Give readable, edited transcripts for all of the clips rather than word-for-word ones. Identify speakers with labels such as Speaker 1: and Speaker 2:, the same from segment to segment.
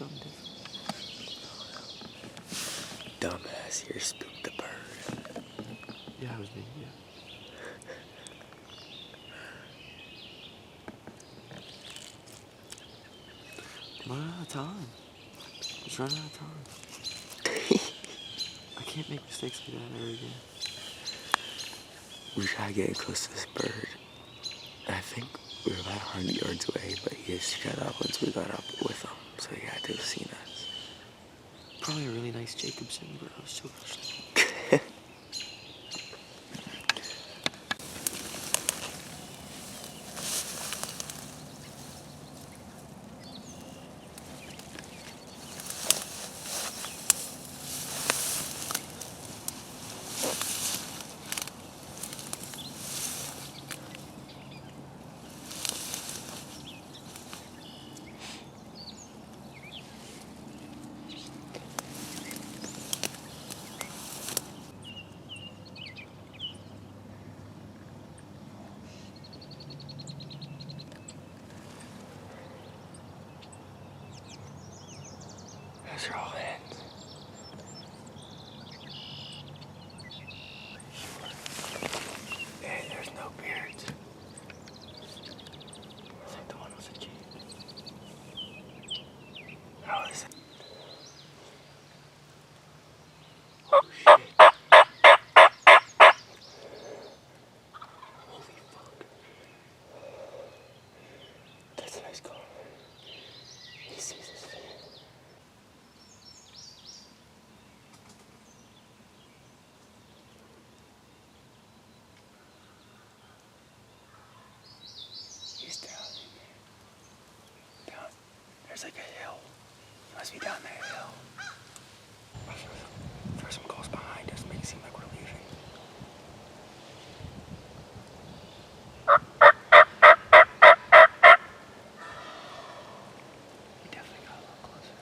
Speaker 1: something different.
Speaker 2: Dumbass here spooked the bird.
Speaker 1: Yeah, it was me, yeah. I'm running out of time. Just running out of time. I can't make mistakes like that ever again.
Speaker 2: We tried getting close to this bird. I think we were about 100 yards away, but he just shut up once we got up with him, so he had to have seen us.
Speaker 1: Probably a really nice Jacobson, but I was so frustrated.
Speaker 2: Those are all hens. Hey, there's no beards.
Speaker 1: I think the one was a Jake.
Speaker 2: How is it? Oh shit.
Speaker 1: Holy fuck.
Speaker 2: That's a nice call. He sees us. He's down. Down. There's like a hill. He must be down that hill. Throw some calls behind us, make it seem like we're leaving.
Speaker 1: He definitely got a lot closer.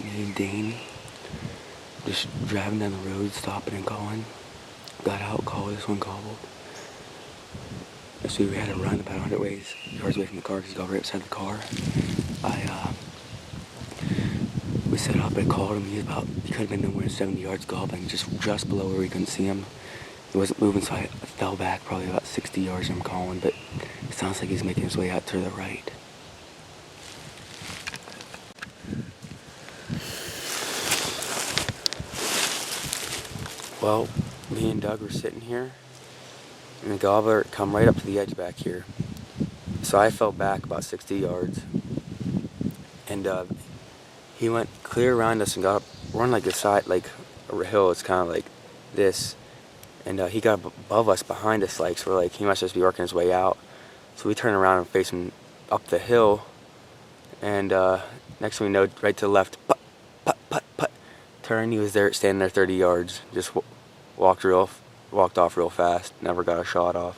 Speaker 2: Me and Dane just driving down the road, stopping and calling. Got out, called, this one called. So we had to run about 100 yards away from the car because he got right beside the car. We set up and called him. He could have been nowhere than 70 yards galloping, just below where we couldn't see him. He wasn't moving, so I fell back probably about 60 yards from calling, but it sounds like he's making his way out to the right. Well, me and Doug were sitting here, and the gobbler come right up to the edge back here. So I fell back about 60 yards, and he went clear around us and got up, run like a side, like a hill. It's kind of like this, and he got above us, behind us, like, so we're like, he must just be working his way out. So we turned around and faced him up the hill, and next thing we know, right to the left, put, put, put, put. Turn. He was there, standing there 30 yards, just walked off real fast. Never got a shot off.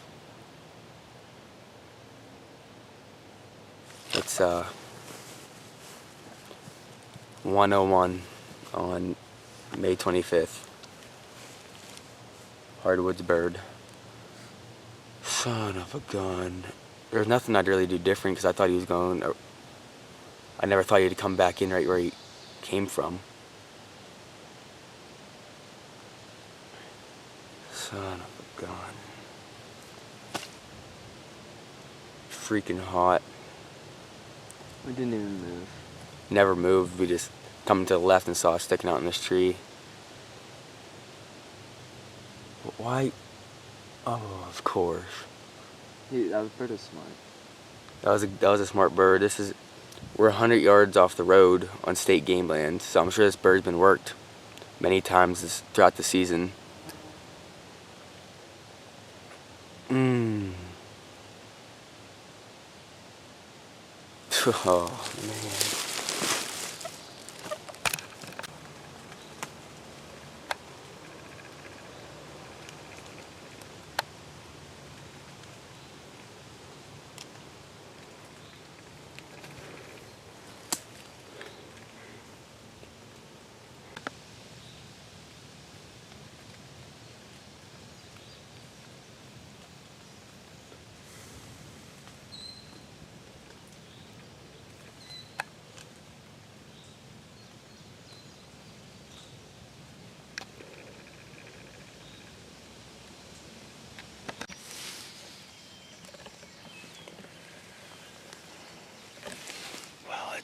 Speaker 2: It's 1:01 on May 25th. Hardwoods bird. Son of a gun. There's nothing I'd really do different because I thought he was going. I never thought he'd come back in right where he came from. Son of a gun. Freaking hot.
Speaker 1: We didn't even move.
Speaker 2: Never moved. We just come to the left and saw it sticking out in this tree. Why? Oh, of course.
Speaker 1: That bird is smart.
Speaker 2: That was a smart bird. We're 100 yards off the road on state game land, so I'm sure this bird's been worked many times throughout the season. Oh, man.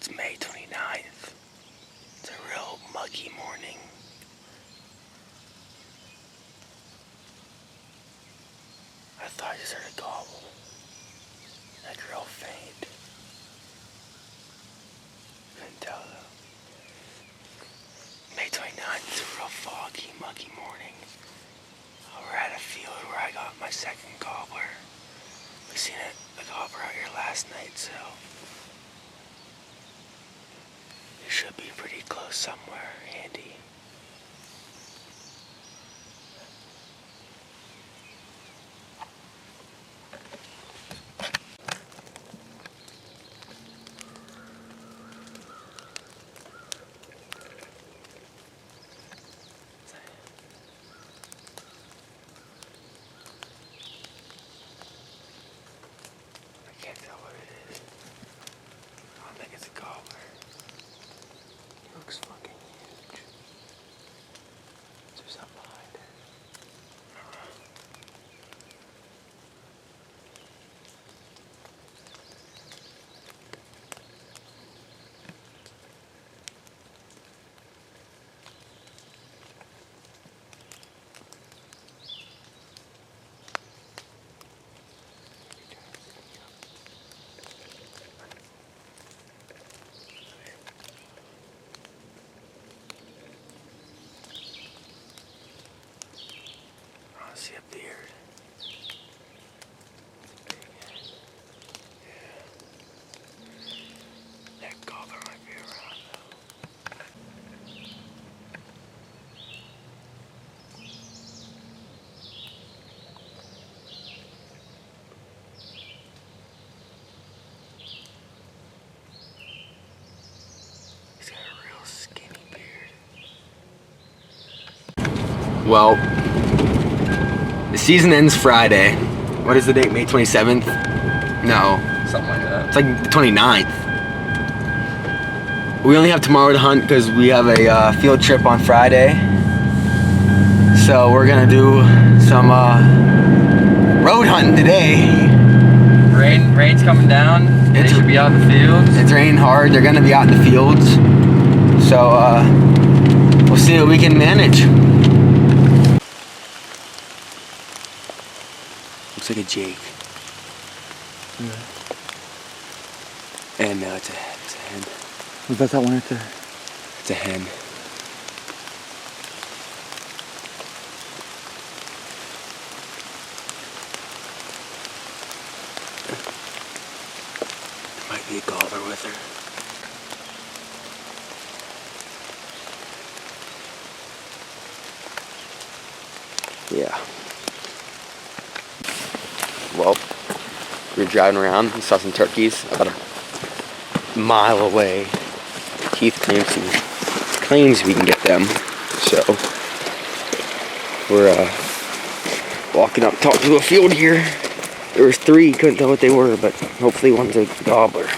Speaker 2: It's May 29th. It's a real muggy morning. I thought I just heard a gobble. Like real faint. Couldn't tell though. May 29th is a real foggy, muggy morning. We're at a field where I got my second gobbler. We seen the gobbler out here last night, so it should be pretty close somewhere handy. I can't tell what it is. I don't think it's a gobbler. He looks fucking huge. Is there something behind it? See up the ears. Yeah. That gobbler might be around though. He's got a real skinny beard. Well, the season ends Friday. What is the date? May 27th? No.
Speaker 1: Something like that.
Speaker 2: It's like the 29th. We only have tomorrow to hunt because we have a field trip on Friday. So we're gonna do some road hunting today.
Speaker 1: Rain's coming down. They should be out in the fields.
Speaker 2: It's raining hard. They're gonna be out in the fields. So we'll see what we can manage. Looks like a Jake. And it's a hen.
Speaker 1: Was that one right there?
Speaker 2: It's a hen. There might be a gobbler with her. Yeah. Well, we were driving around, we saw some turkeys about a mile away. Keith claims we can get them, so we're walking up top to a field here. There was 3, couldn't tell what they were, but hopefully one's a gobbler.